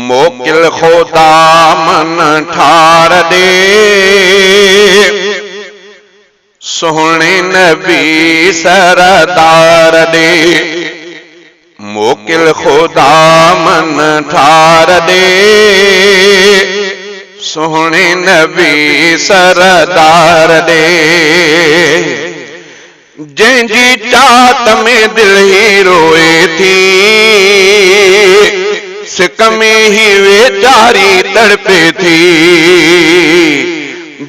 मोकिल खुदा मन ठार दे सोहणे नबी सरदार दे मोकिल खुदा मन ठार दे सोहणे नबी सरदार दे जंहिंजी चाहत में दिल ही रोए थी सिक में ही वेचारी तड़पे थी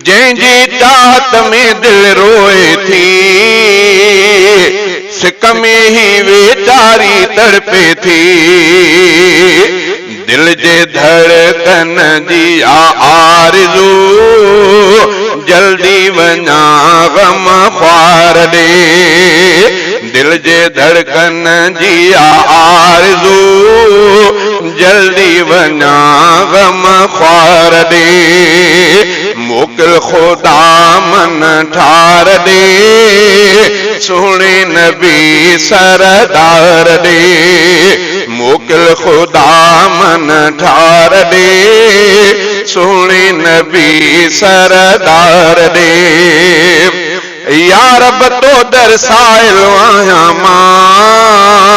जंहिंजी चाहत में दिल रोए थी सिक में ही वेचारी तड़पे थी दिल जे धड़कन जी आरज़ू जल्दी वञा गम ख्वार दे दिल जे धड़कन जी आरज़ू जल्दी वञा गम ख्वार दे मोकिल खुदा मन ठार दे सोहणे नबी सरदार दे मोकिल खुदा मन ठार दे सोहणे नबी सरदार दे या रब तो दरसाइल आहियां मां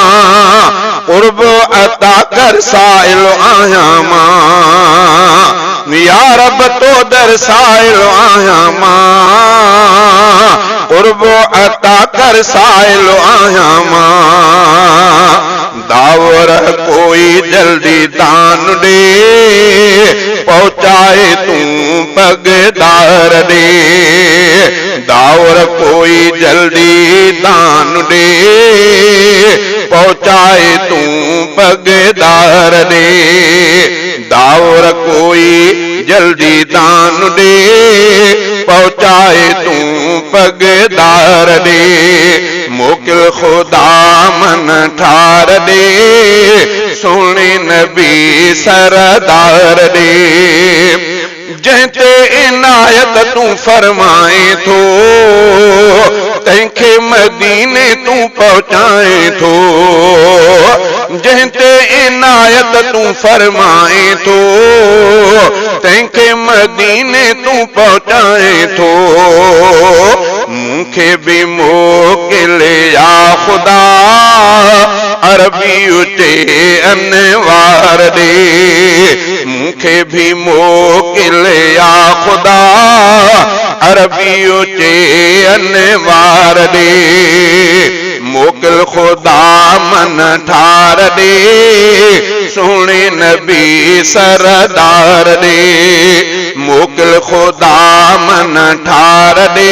क़ुर्ब अता कर साइल आहियां मां या रब तो दरसाइल आहियां मां क़ुर्ब अता कर साइल आहियां मां दावर कोई जल्दी दान दे पहुंचाए तू पगदार दे दावर कोई जल्दी दान दे पहुंचाए तू पगदार दे दावर कोई जल्दी दान दे पहुंचाए तू पगदार दे मोकिल खुदा मन ठार दे सोहणे नबी सरदार दे जंहिंते इनायत तू फरमाए थो तंहिंखे मदीने तू पहुचाए थो जंहिंते इनायत तू फरमाए थो तंहिंखे मदीने तू पहुचाए थो मूंखे बि मोकिल या खुदा अरबी उचे अनवार दे मूंखे भी मोकिल या खुदा अरबी उचे अनवार दे मोकिल खुदा मन ठार दे सोहणे नबी सरदार दे मोकिल खुदा मन ठार दे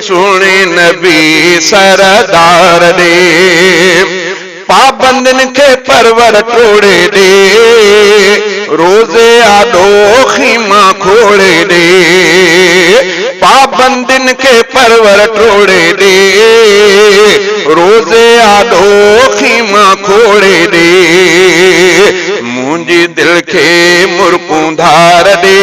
सोहणे नबी सरदार दे पाबंदन के परवर टोड़े दे रोजे आदो खीमा खोड़े दे पाबंदन के परवर टोड़े दे रोजे आदो खीमा खोड़े दे मुंहिंजी दिल के मुरकूं धार दे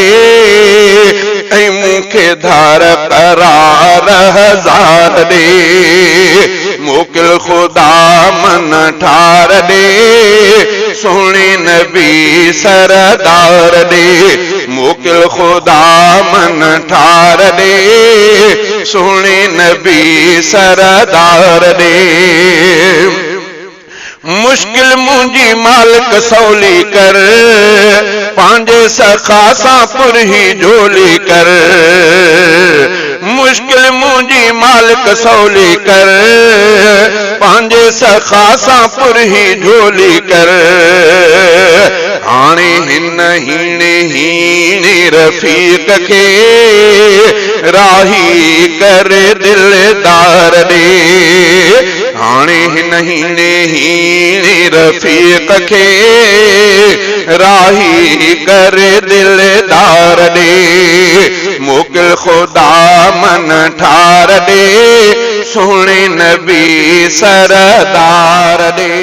ऐं मूंखे धार करार हज़ार दे मोकिल खुदा मन ठार दे सोहणे नबी सरदार दे मोकिल खुदा मन ठार दे सोहणे नबी सरदार दे मुश्किल मुंहिंजी मालिक सवली कर पंहिंजे सखा सां पुरही झोली कर मुश्किल मुंहिंजी मालिक सवली कर पंहिंजे सखा सां पुरही झोली कर हाणे हिन हीणे रफ़ीक खे राही कर दिलदार दे हाणे हिन हीणे रफ़ीक खे राही कर दिलदार दे मोकिल खुदा मन ठार दे सोहणे नबी सरदार दे।